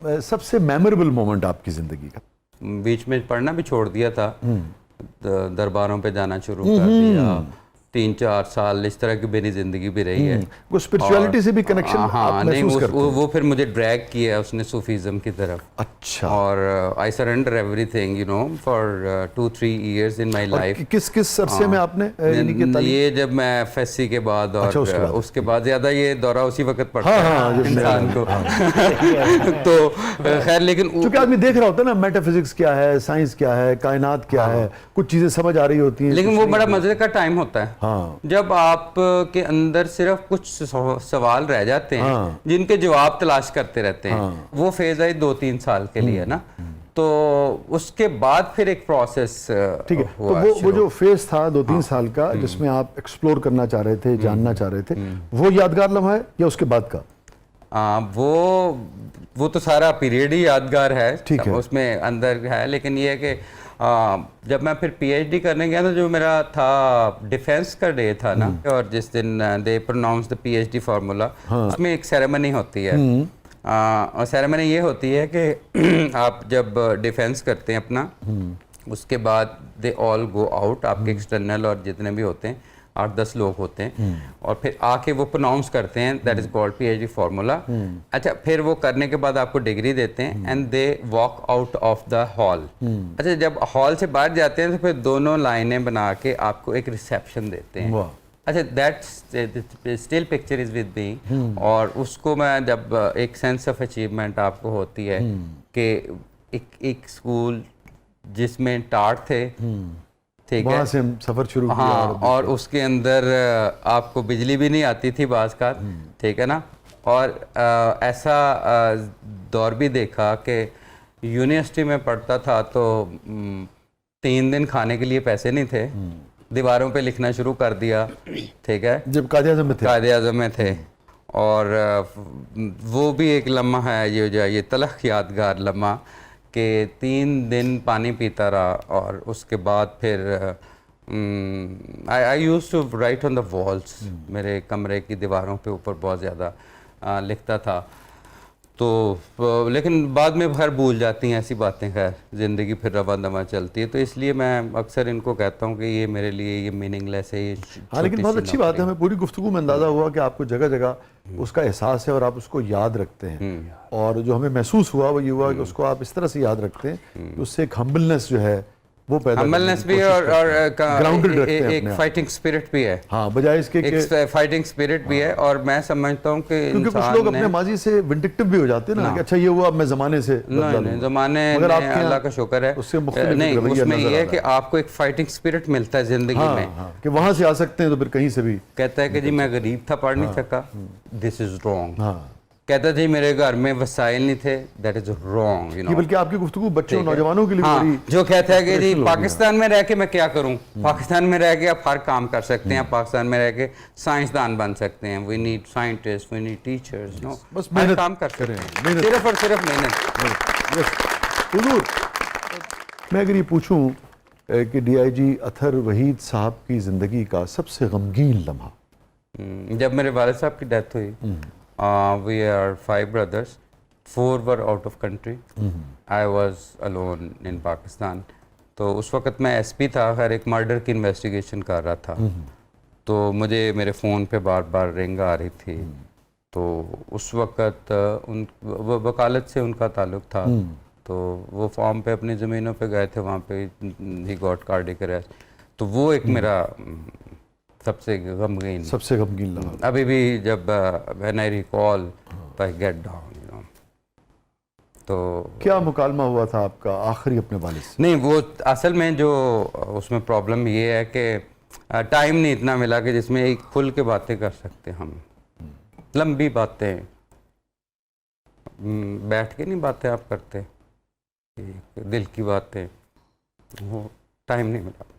सबसे memorable moment आपकी ज़िंदगी का? बीच में पढ़ना भी छोड़ दिया था, दरबारों पे जाना शुरू कर दिया, 3-4 साल इस तरह की मेरी ज़िंदगी भी रही है। वो स्पिरिचुअलिटी से भी कनेक्शन आप नहीं, महसूस करते हैं? वो फिर मुझे ड्रैग किया उसने सूफीज़म की तरफ। अच्छा। और I surrender everything you know for 2-3 years in my life. किस किस अरसे में आपने ये जब मैं एफएससी के बाद और अच्छा, उसके बाद ज़्यादा ये दौरा उसी वक्त पड़ता है इंसान को। तो खैर, लेकिन क्योंकि आदमी देख रहा होता है ना मेटाफिजिक्स क्या है, साइंस क्या है, कायनात क्या है, कुछ चीज़ें समझ आ रही होती हैं, लेकिन वो बड़ा मज़े का टाइम होता है। हाँ। जब आप के अंदर सिर्फ कुछ सवाल रह जाते हैं, जिनके जवाब तलाश करते रहते हैं। वो फेज है 2-3 साल के लिए ना, तो उसके बाद फिर एक प्रोसेस। ठीक है, तो वो जो फेज था 2-3 साल का जिसमें आप एक्सप्लोर करना चाह रहे थे, जानना चाह रहे थे, वो यादगार लम्हा है या उसके बाद का? वो तो सारा पीरियड ही यादगार है, ठीक है, उसमें अंदर है। लेकिन ये है कि जब मैं फिर पीएचडी करने गया, तो जो मेरा था डिफेंस का डे था ना, और जिस दिन दे प्रोनाउंस द पीएचडी फार्मूला, उसमें एक सेरेमनी होती है। और सेरेमनी ये होती है कि आप जब डिफेंस करते हैं अपना, उसके बाद दे ऑल गो आउट, आपके एक्सटर्नल और जितने भी होते हैं 8-10 लोग होते हैं, और फिर आके वो प्रोनाउंस करते हैं, that is called PhD formula. अच्छा, फिर वो करने के बाद आपको डिग्री देते हैं and they walk out of the hall. अच्छा, जब हॉल से बाहर जाते हैं तो फिर दोनों लाइनें बना के आपको एक रिसेप्शन देते हैं। अच्छा, that still picture is with me. और उसको मैं जब एक सेंस ऑफ अचीवमेंट आपको होती है कि एक स्कूल जिसमें टाट थे, ठीक है, वहाँ से हम सफ़र शुरू किया। हाँ, और उसके अंदर आपको बिजली भी नहीं आती थी बाज़ का, ठीक है ना। और ऐसा दौर भी देखा कि यूनिवर्सिटी में पढ़ता था तो 3 दिन खाने के लिए पैसे नहीं थे, दीवारों पे लिखना शुरू कर दिया, ठीक है, जब कायदे-आज़म में थे। और वो भी एक लम्हा है ये तलख यादगार लम्हा कि 3 दिन पानी पीता रहा। और उसके बाद फिर I used to write on the walls, मेरे कमरे की दीवारों पे ऊपर बहुत ज़्यादा लिखता था। तो लेकिन बाद में खैर भूल जाती हैं ऐसी बातें, खैर ज़िंदगी फिर रवा दवा चलती है। तो इसलिए मैं अक्सर इनको कहता हूँ कि ये मेरे लिए ये मीनिंगलेस है। ये हाँ, लेकिन बहुत अच्छी बात है, हमें पूरी गुफ्तगू में अंदाज़ा हुआ कि आपको जगह जगह उसका एहसास है और आप उसको याद रखते हैं। और जो हमें महसूस हुआ वो ये हुआ कि उसको आप इस तरह से याद रखते हैं कि उससे एक हम्बलनेस जो है वो पैदा, हम्बलनेस भी और ग्राउंडेड रखते हैं, एक फाइटिंग स्पिरिट भी है। हाँ, बजाय इसके एक फाइटिंग स्पिरिट भी है। और मैं समझता हूँ कि क्योंकि कुछ लोग अपने माजी से विंडिक्टिव भी हो जाते हैं ना कि अच्छा ये हुआ, अब मैं ज़माने से नहीं, ज़माने अल्लाह का शुक्र है उससे नहीं, उसमें ये है कि आपको एक फाइटिंग स्पिरिट मिलता है ज़िंदगी में, कि वहाँ से आ सकते हैं तो फिर कहीं से भी। कहता है कि जी मैं गरीब था, पढ़ नहीं सका, दिस इज़ रॉन्ग। कहता जी मेरे घर में वसाइल नहीं थे, that is wrong, you know. बल्कि आपकी गुफ्तगू बच्चों नौजवानों के लिए बड़ी, जो कहता है कि जी पाकिस्तान में रह के मैं क्या करूं, पाकिस्तान में रह के आप हर काम कर सकते हैं, पाकिस्तान में रह के साइंसदान बन सकते हैं, we need scientist, we need teachers, no, बस हर काम कर सकते हैं, सिर्फ और सिर्फ मेहनत। हुजूर, मैं अगर ये पूछूं कि डीआईजी अतहर वहीद साहब की ज़िंदगी का सबसे गमगीन लम्हा? जब मेरे वालिद साहब की डेथ हुई, we are 5 brothers, 4 were out of country, I was alone in Pakistan. तो उस वक़्त मैं एसपी था, खैर एक मर्डर की इन्वेस्टिगेशन कर रहा था। तो मुझे मेरे फ़ोन पे बार बार रिंग आ रही थी। तो उस वक़्त उन वकालत से उनका ताल्लुक़ था, तो वो फॉर्म पे अपनी ज़मीनों पे गए थे, वहाँ पे ही गॉट कार्डिक अरेस्ट। तो वो एक मेरा सबसे गमगीन लम्हा। अभी भी जब when I recall I get down, you know. तो क्या मुकालमा हुआ था आपका आखिरी अपने वालिद से? नहीं, वो असल में जो उसमें प्रॉब्लम ये है कि टाइम नहीं इतना मिला कि जिसमें एक खुल के बातें कर सकते हम, लंबी बातें, बैठ के नहीं बातें आप करते, दिल की बातें, वो टाइम नहीं मिला।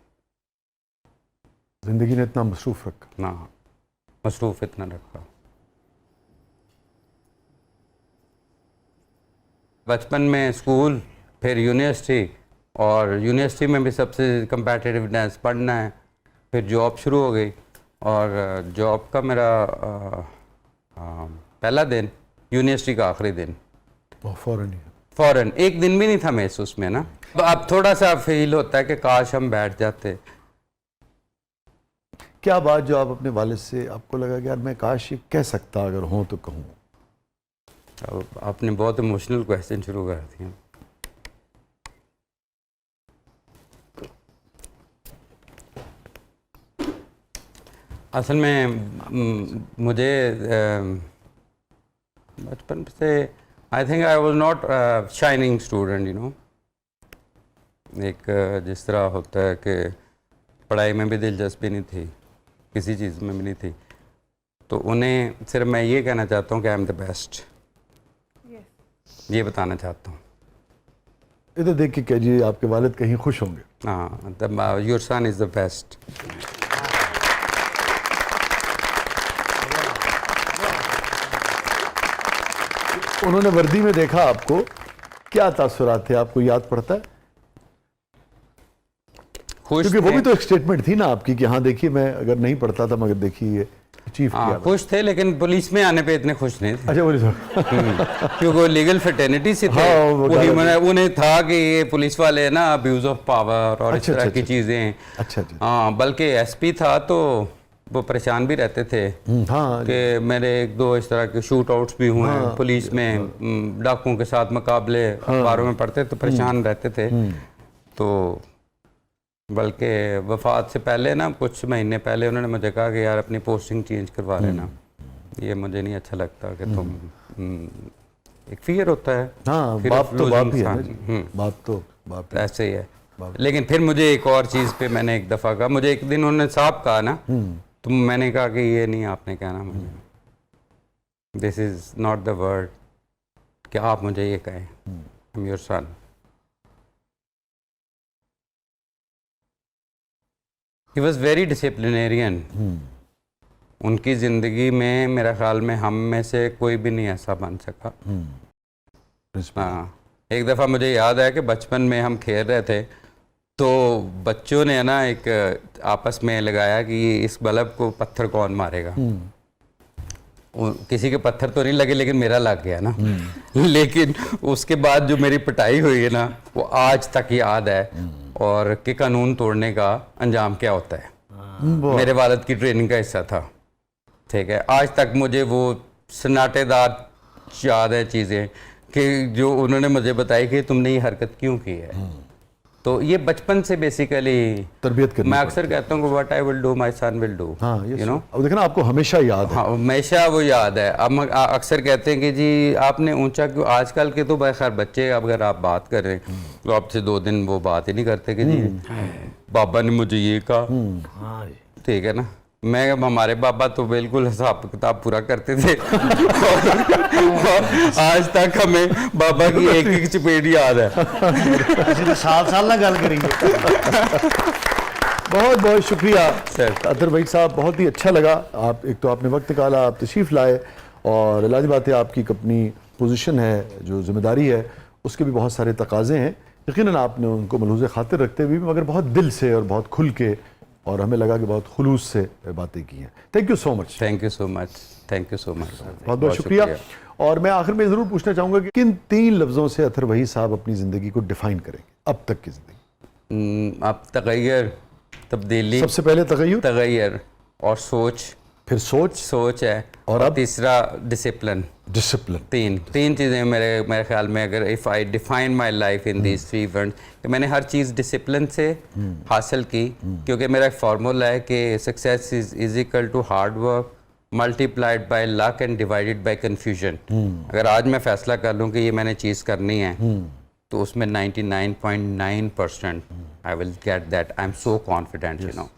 ज़िंदगी ने इतना मसरूफ़ रखा ना, मसरूफ़ इतना रखा। बचपन में स्कूल, फिर यूनिवर्सिटी, और यूनिवर्सिटी में भी सबसे कम्पेटिटिवनेस पढ़ना है, फिर जॉब शुरू हो गई। और जॉब का मेरा पहला दिन यूनिवर्सिटी का आखिरी दिन, फौरन, एक दिन भी नहीं था महसूस में ना। अब थोड़ा सा फील होता है कि काश हम बैठ जाते। क्या बात जो आप अपने वालिद से आपको लगा कि यार मैं काश ये कह सकता, अगर हूं तो कहूँ? अब आपने बहुत इमोशनल क्वेश्चन शुरू कर दिया। असल में मुझे बचपन से I think I was not shining student, you know. एक जिस तरह होता है कि पढ़ाई में भी दिलचस्पी नहीं थी, किसी चीज़ में भी नहीं थी, तो उन्हें सिर्फ मैं ये कहना चाहता हूँ कि आई एम द बेस्ट, ये बताना चाहता हूँ। इधर देख के कहिए, आपके वालिद कहीं खुश होंगे। हाँ, your son is the best. उन्होंने वर्दी में देखा आपको, क्या तासुरात थे, आपको याद पड़ता है? खुश क्योंकि वो थे। भी तो एक स्टेटमेंट थी ना आपकी कि हाँ देखिए मैं अगर नहीं पढ़ता था मगर देखिए ये अचीव किया। खुश थे, लेकिन पुलिस में आने पे इतने खुश नहीं थे। अच्छा बोलिए सर। क्योंकि वो लीगल फ्रेटर्निटी से थे। हाँ, वो वही गाला उन्हें था कि ये पुलिस वाले है ना, अब्यूज ऑफ पावर और इस तरह की चीजें। अच्छा अच्छा। हाँ, बल्कि एसपी था तो वो परेशान भी रहते थे हाँ कि मेरे एक दो इस तरह के शूट आउट्स भी हुए हैं पुलिस में, डाकुओं के साथ मुकाबले अखबारों में पढ़ते तो परेशान रहते थे। तो बल्कि वफात से पहले ना, कुछ महीने पहले उन्होंने मुझे कहा कि यार अपनी पोस्टिंग चेंज करवा लेना, ये मुझे नहीं अच्छा लगता कि तुम एक फियर होता है। हाँ, फिर बाप तो बाप ही है इंसान। ना, बाप तो बाप ही। ऐसे ही है। लेकिन फिर मुझे एक और चीज़ पे मैंने एक दफ़ा कहा, मुझे एक दिन उन्होंने साहब कहा ना, तो मैंने कहा कि ये नहीं आपने कहना मुझे, this is not the word कि आप मुझे ये कहें, I am your son. He was very disciplinarian. उनकी ज़िंदगी में मेरा ख्याल में हम में से कोई भी नहीं ऐसा बन सका। हाँ, एक दफ़ा मुझे याद है कि बचपन में हम खेल रहे थे, तो बच्चों ने ना एक आपस में लगाया कि इस बल्ब को पत्थर कौन मारेगा। किसी के पत्थर तो नहीं लगे, लेकिन मेरा लग गया ना। लेकिन उसके बाद जो मेरी पिटाई हुई है ना, वो आज तक याद है, और कि कानून तोड़ने का अंजाम क्या होता है मेरे वालिद की ट्रेनिंग का हिस्सा था। ठीक है, आज तक मुझे वो सन्नाटेदार याद है चीज़ें कि जो उन्होंने मुझे बताई कि तुमने ये हरकत क्यों की है। तो ये बचपन से बेसिकली तरबियत करनी। मैं अक्सर कहता हूँ कि what I will do my son will do. हाँ, यू नो, अब देखना आपको हमेशा याद है। हाँ, हमेशा वो याद है। अब अक्सर कहते हैं कि जी आपने ऊंचा क्यों, आजकल के तो खैर बच्चे अगर आप बात कर रहे हैं तो आपसे 2 दिन वो बात ही नहीं करते कि जी बाबा ने मुझे ये कहा। ठीक है ना, मैं हमारे बाबा तो बिल्कुल हिसाब किताब पूरा करते थे। और आज तक हमें बाबा की एक एक चपेट याद है। साल ना गल करेंगे। बहुत बहुत शुक्रिया सर। अतर भाई साहब, बहुत ही अच्छा लगा। आप एक तो आपने वक्त निकाला, आप तशरीफ़ लाए, और लाज़िम बात है आपकी अपनी पोजीशन है, जो जिम्मेदारी है उसके भी बहुत सारे तकाज़े हैं। यकीनन आपने उनको मलहूज़ खातिर रखते हुए मगर बहुत दिल से और बहुत खुल के, और हमें लगा कि बहुत खुलूस से बातें की हैं। Thank you so much. Thank you so much, thank you so much, बहुत बहुत शुक्रिया। और मैं आखिर में ज़रूर पूछना चाहूँगा कि किन 3 लफ्ज़ों से अतर वही साहब अपनी ज़िंदगी को डिफ़ाइन करेंगे, अब तक की ज़िंदगी? अब तगैर, तब्दीली, सबसे पहले तगय्युर, तगैर और सोच, फिर सोच है, और अब तीसरा डिसिप्लिन। डिसिप्लिन। तीन चीज़ें मेरे ख्याल में, अगर if I define my life in these 3 words, कि मैंने हर चीज़ डिसिप्लिन से हासिल की, क्योंकि मेरा एक फार्मूला है कि success is equal to hard work multiplied by luck and divided by confusion. अगर आज मैं फैसला कर लूँ कि ये मैंने चीज़ करनी है, तो उसमें 99.9% I will get that. I am so confident, you know.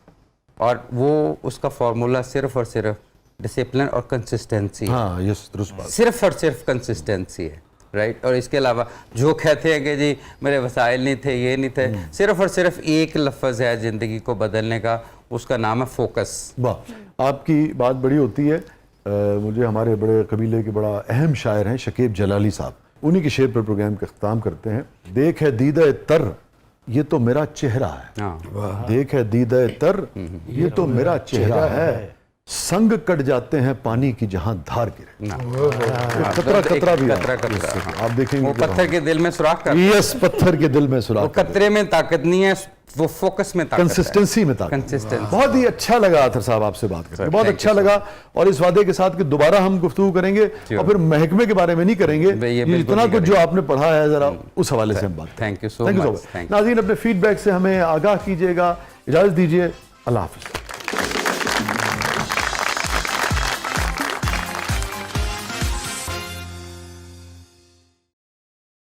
और वो उसका फार्मूला सिर्फ और सिर्फ डिसिप्लिन और कंसिस्टेंसी। हाँ, यस, दुरुस्त बात। सिर्फ और सिर्फ कंसिस्टेंसी है, राइट। और इसके अलावा जो कहते हैं कि जी मेरे वसाइल नहीं थे, ये नहीं थे, सिर्फ और सिर्फ एक लफ्ज़ है ज़िंदगी को बदलने का, उसका नाम है फोकस। वाह, आपकी बात बड़ी होती है। मुझे हमारे बड़े कबीले के बड़ा अहम शायर हैं शकीब जलाली साहब, उन्हीं के शेर पर प्रोग्राम का अख्ताम करते हैं। देख है दीदा तर, ये तो मेरा चेहरा है। देख है दीदा तर, ये तो मेरा चेहरा है। संग कट जाते हैं पानी की जहां धार गिरे। कतरा कतरा भी कतरा कतरा, हाँ। आप देखेंगे वो पत्थर के दिल में सुराख कर, यस, पत्थर के दिल में वो सुराख, कतरे में ताकत नहीं है, वो फोकस में ताकत है। कंसिस्टेंसी में ताकत। कंसिस्टेंसी। बहुत ही अच्छा लगा अतर साहब आपसे बात करके, बहुत thank अच्छा you, sir। लगा। और इस वादे के साथ कि दोबारा हम गुफ्तगू करेंगे और फिर महकमे के बारे में नहीं करेंगे, ये ये बिल्कुल जितना नहीं कुछ जो आपने पढ़ा है जरा उस हवाले से हम बात करेंगे। Thank you so much, thank you। नाज़रीन, अपने फीडबैक से हमें आगाह कीजिएगा। इजाजत दीजिए, अल्लाह हाफिज़।